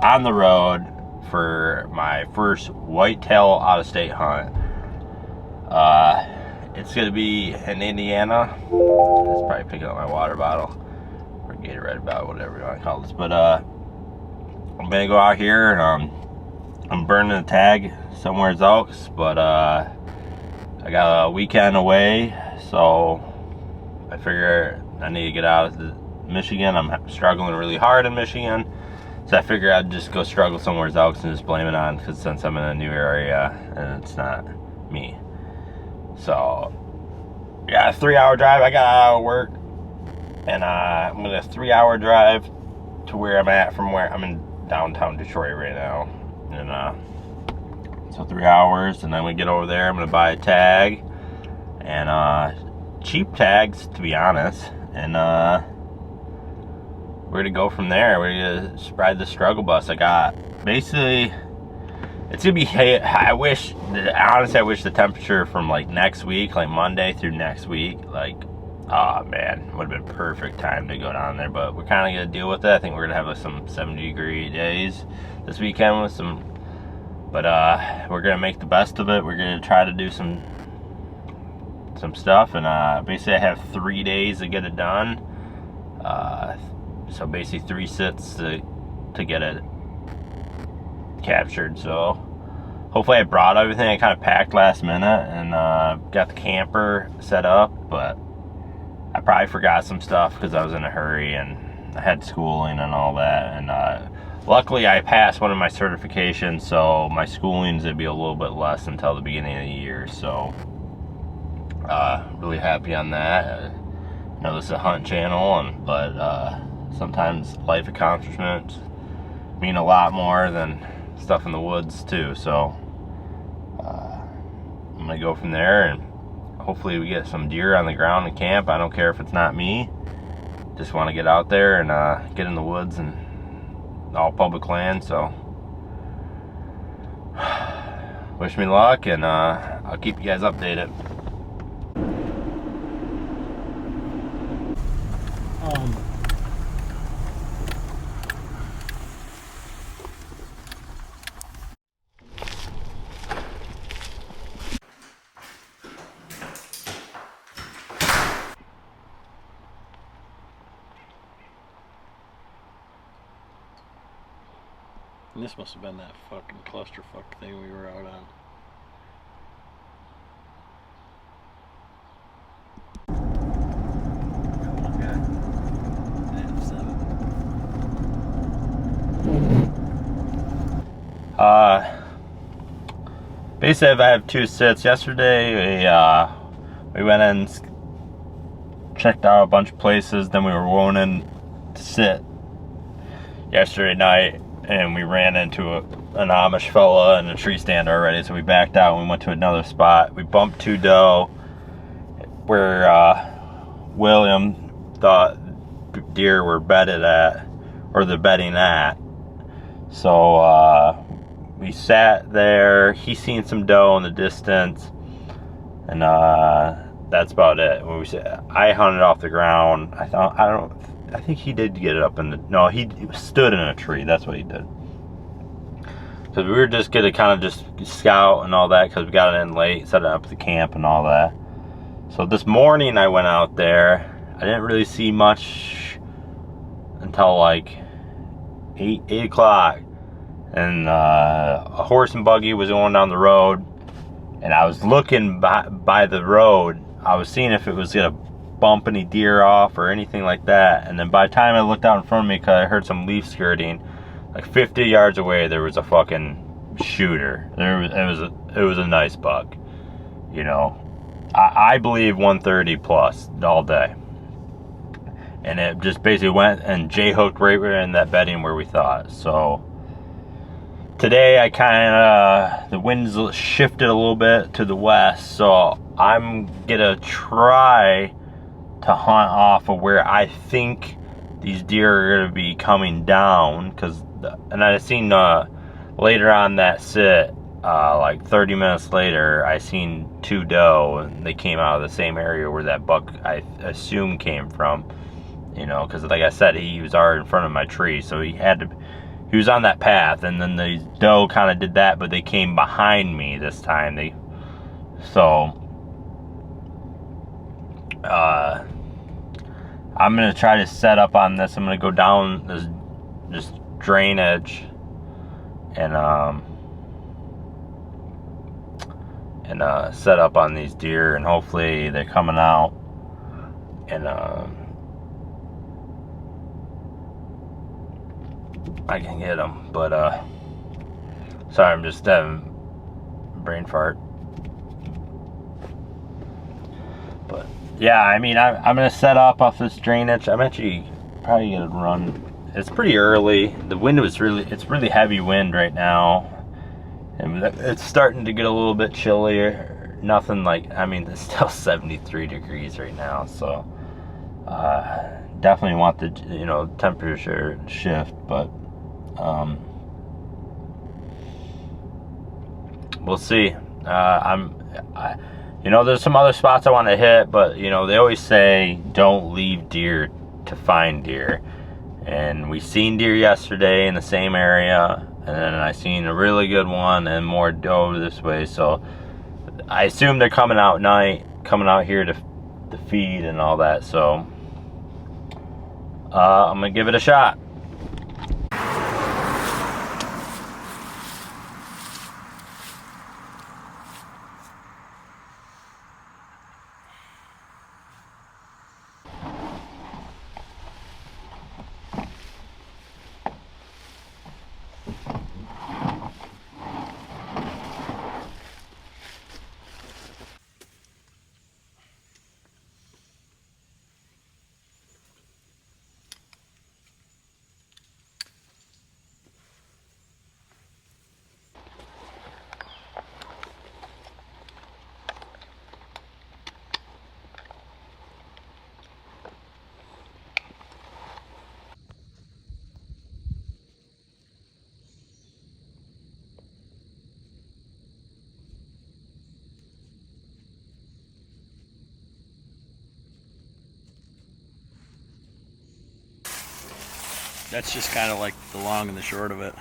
on the road for my first whitetail out-of-state hunt. It's gonna be in Indiana. It's probably picking up my water bottle or Gatorade bottle, whatever you want to call this. But I'm gonna go out here and I'm burning the tag somewhere else. But I got a weekend away, so I figure I need to get out of Michigan. I'm struggling really hard in Michigan, so I figure I'd just go struggle somewhere else and just blame it on, because since I'm in a new area and it's not me. So yeah, a 3-hour drive. I got out of work and I'm gonna a 3-hour drive to where I'm at from where I'm in downtown Detroit right now. And so 3 hours, and then we get over there. I'm gonna buy a tag, and cheap tags, to be honest, and we're gonna go from there. We're gonna ride the struggle bus. I got basically, it's gonna be, hey, I wish the temperature from like next week, like Monday through next week, like, oh man, would have been perfect time to go down there. But we're kind of gonna deal with it. I think we're gonna have like some 70-degree days this weekend with some, but we're gonna make the best of it. We're gonna try to do some stuff, and basically I have 3 days to get it done. So basically 3 sits to get it captured. So hopefully I brought everything. I kind of packed last minute and got the camper set up, but I probably forgot some stuff because I was in a hurry and I had schooling and all that. And luckily I passed one of my certifications, so my schooling's gonna be a little bit less until the beginning of the year. So really happy on that. I know this is a hunt channel, but sometimes life accomplishments mean a lot more than stuff in the woods too. So I'm gonna go from there, and hopefully we get some deer on the ground in camp. I don't care if it's not me, just want to get out there and get in the woods and all public land. So wish me luck, and I'll keep you guys updated. And this must have been that fucking clusterfuck thing we were out on. Basically I have 2 sits. Yesterday we went in and checked out a bunch of places, then we were going in to sit yesterday night, and we ran into an Amish fella in a tree stand already, so we backed out and we went to another spot. We bumped 2 doe where William thought deer were bedded at, or the bedding at. So we sat there. He seen some doe in the distance, and that's about it. When we said, I hunted off the ground. I think he did get it up in the, no, he stood in a tree. That's what he did. Because we were just gonna kind of just scout and all that, because we got it in late, set up the camp and all that. So this morning I went out there. I didn't really see much until like 8 o'clock. And a horse and buggy was going down the road, and I was looking by the road. I was seeing if it was gonna bump any deer off or anything like that. And then by the time I looked out in front of me, because I heard some leaf skirting, like 50 yards away, there was a fucking shooter. It was a nice buck, you know. I believe 130 plus all day, and it just basically went and J-hooked right in that bedding where we thought. So today I kind of, the winds shifted a little bit to the west, so I'm gonna try to hunt off of where I think these deer are gonna be coming down. And I seen later on that sit, like 30 minutes later, I seen 2 doe, and they came out of the same area where that buck I assume came from, you know, because like I said, he was already in front of my tree, so he had he was on that path, and then the doe kind of did that, but they came behind me this time. I'm gonna try to set up on this. I'm gonna go down this drainage and set up on these deer, and hopefully they're coming out, and I can get them. But sorry, I'm just having brain fart. But yeah, I mean, I'm gonna set up off this drainage. I'm actually probably gonna run. It's pretty early. The wind it's really heavy wind right now, and it's starting to get a little bit chillier. Nothing like, I mean, it's still 73 degrees right now, so definitely want the temperature shift, but we'll see. There's some other spots I want to hit, but they always say don't leave deer to find deer. And we seen deer yesterday in the same area, and then I seen a really good one and more doe this way. So I assume they're coming out here to feed and all that. So I'm gonna give it a shot. That's just kind of like the long and the short of it.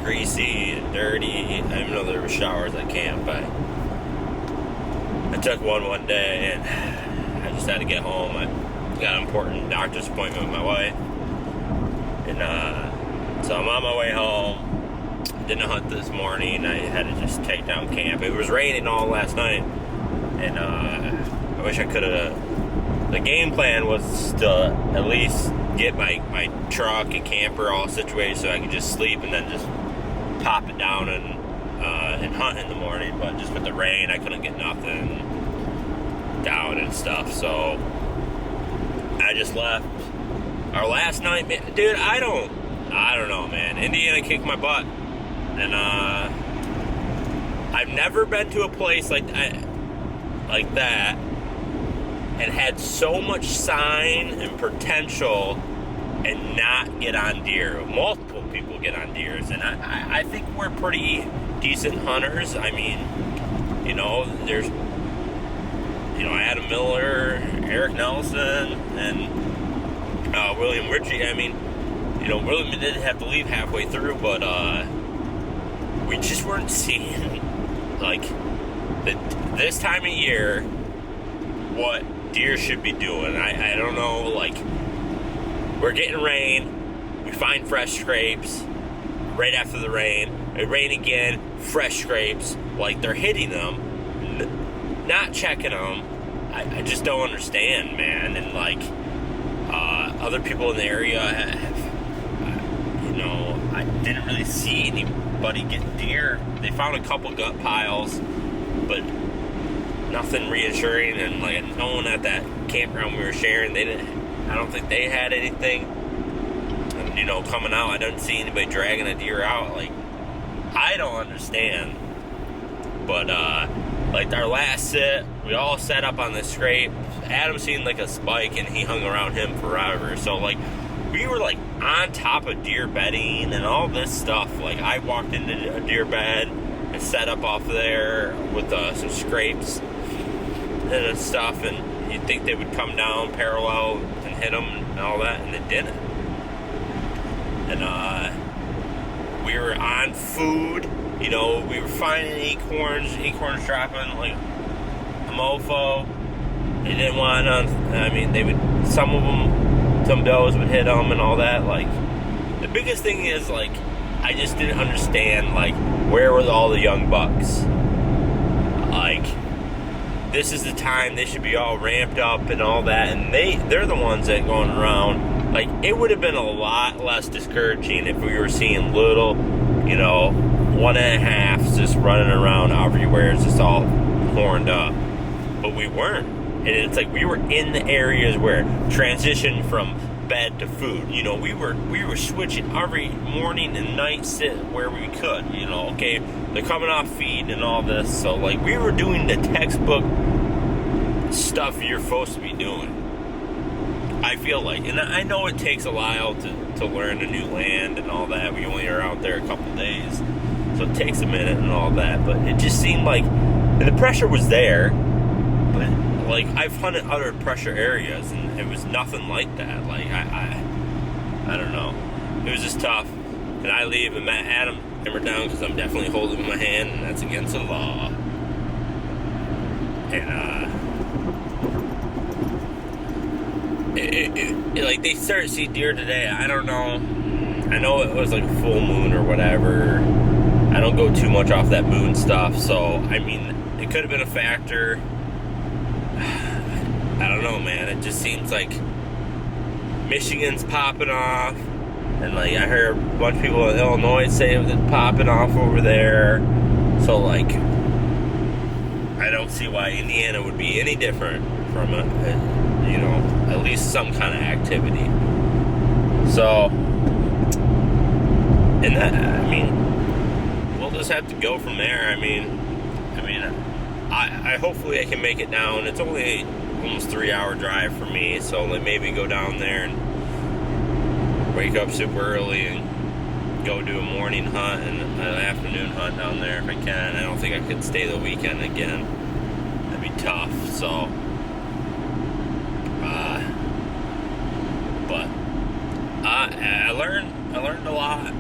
Greasy and dirty. I didn't know there were showers at camp. I took one day, and I just had to get home. I got an important doctor's appointment with my wife, and so I'm on my way home. Didn't hunt this morning. I had to just take down camp. It was raining all last night, and I wish I could have. The game plan was to at least get my truck and camper all situated so I could just sleep and then just pop it down and hunt in the morning. But just with the rain, I couldn't get nothing down and stuff. So I just left. Our last night, man, dude, I don't know, man. Indiana kicked my butt, and I've never been to a place like that and had so much sign and potential and not get on deer. Multiple people get on deers, and I think we're pretty decent hunters. I mean, there's, Adam Miller, Eric Nelson, and William Ritchie. I mean, William did have to leave halfway through, but we just weren't seeing, like, this time of year what deer should be doing. I don't know, like, we're getting rain. We find fresh scrapes right after the rain. It rained again, fresh scrapes. Like, they're hitting them, not checking them. I just don't understand, man. And, like, other people in the area have, I didn't really see anybody get deer. They found a couple gut piles, but nothing reassuring. And, like, no one at that campground we were sharing, I don't think they had anything. And, coming out, I didn't see anybody dragging a deer out. Like, I don't understand. But, like, our last sit, we all set up on the scrape. Adam seen, like, a spike, and he hung around him forever. So, like, we were, like, on top of deer bedding and all this stuff. Like, I walked into a deer bed and set up off there with some scrapes and stuff. And you'd think they would come down parallel and hit them and all that, and it didn't. And, we were on food. We were finding acorns dropping like a mofo. They didn't want none. I mean, some does would hit them and all that. Like, the biggest thing is, like, I just didn't understand, like, where were all the young bucks? Like, this is the time they should be all ramped up and all that, and they're the ones that going around. Like, it would have been a lot less discouraging if we were seeing little, 1.5s just running around everywhere. It's just all horned up. But we weren't. And it's like we were in the areas where transition from bed to food. We were switching every morning and night sit where we could. Okay, they're coming off feed and all this. So, like, we were doing the textbook stuff you're supposed to be doing. I feel like, and I know it takes a while to learn a new land and all that. We only are out there a couple days, so it takes a minute and all that. But it just seemed like, and the pressure was there, but, like, I've hunted other pressure areas, and it was nothing like that. Like, I don't know. It was just tough. And I leave, and Adam hammered down because I'm definitely holding my hand, and that's against the law. And, like, they started to see deer today. I don't know. I know it was like a full moon or whatever. I don't go too much off that moon stuff. So, I mean, it could have been a factor. I don't know, man. It just seems like Michigan's popping off. And, like, I heard a bunch of people in Illinois say it was popping off over there. So, like, I don't see why Indiana would be any different from at least some kind of activity. So, and that, I mean, we'll just have to go from there. I mean, I hopefully I can make it down. It's only almost 3-hour drive for me, so like maybe go down there and wake up super early and go do a morning hunt and an afternoon hunt down there if I can. I don't think I could stay the weekend again. That'd be tough. So. But I learned a lot.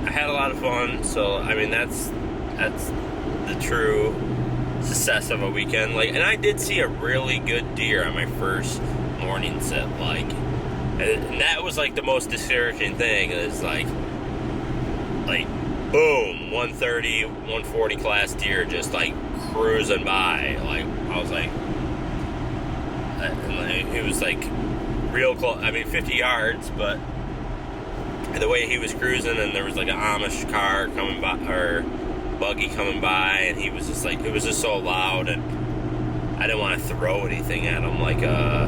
I had a lot of fun. So I mean that's the true success of a weekend. Like, and I did see a really good deer on my first morning sit. Like, and that was like the most discouraging thing. Is like boom, 130, 140 class deer just like cruising by. Like I was like, it was like real close. I mean, 50 yards, but the way he was cruising, and there was like an Amish car coming by, or buggy coming by, and he was just like, it was just so loud, and I didn't want to throw anything at him, like a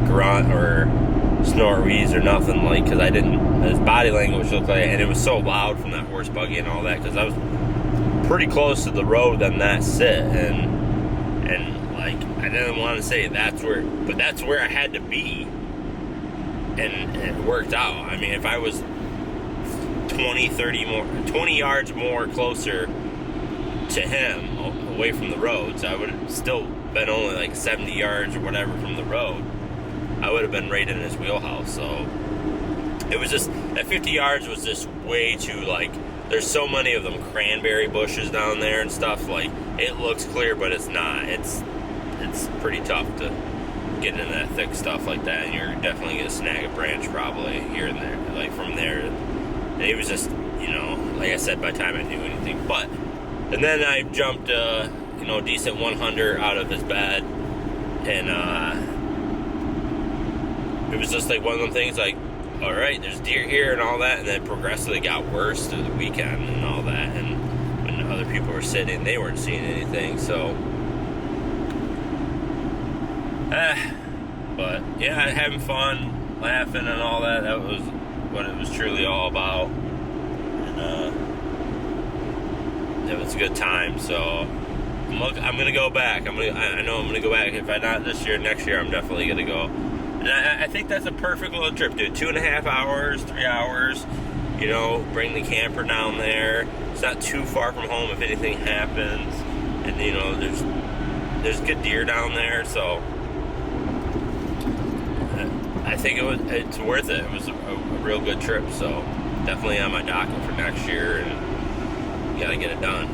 grunt or snort wheeze or nothing, like, because I didn't, his body language looked like, and it was so loud from that horse buggy and all that, because I was pretty close to the road on that sit, and like, I didn't want to say that's where I had to be. And it worked out. I mean, if I was 20 yards more closer to him away from the roads, I would have still been only like 70 yards or whatever from the road. I would have been right in his wheelhouse. So it was just, that 50 yards was just way too, like, there's so many of them cranberry bushes down there and stuff. Like, it looks clear, but it's not. It's pretty tough to get into that thick stuff like that, and you're definitely gonna snag a branch probably here and there. Like from there, and it was just, you know, like I said, by the time I knew anything. But and then I jumped, you know, a decent 100 out of his bed, and it was just like one of them things. Like, all right, there's deer here and all that, and then progressively got worse through the weekend and all that. And when other people were sitting, they weren't seeing anything. So. But yeah, having fun, laughing and all that, that was what it was truly all about. And it was a good time. So I'm gonna go back. I know I'm gonna go back. If I not this year, next year I'm definitely gonna go. And I think that's a perfect little trip, dude. 2.5 hours, 3 hours, you know, bring the camper down there. It's not too far from home if anything happens. And you know, there's good deer down there, so I think it's worth it. It was a real good trip, so definitely on my docket for next year, and you gotta get it done.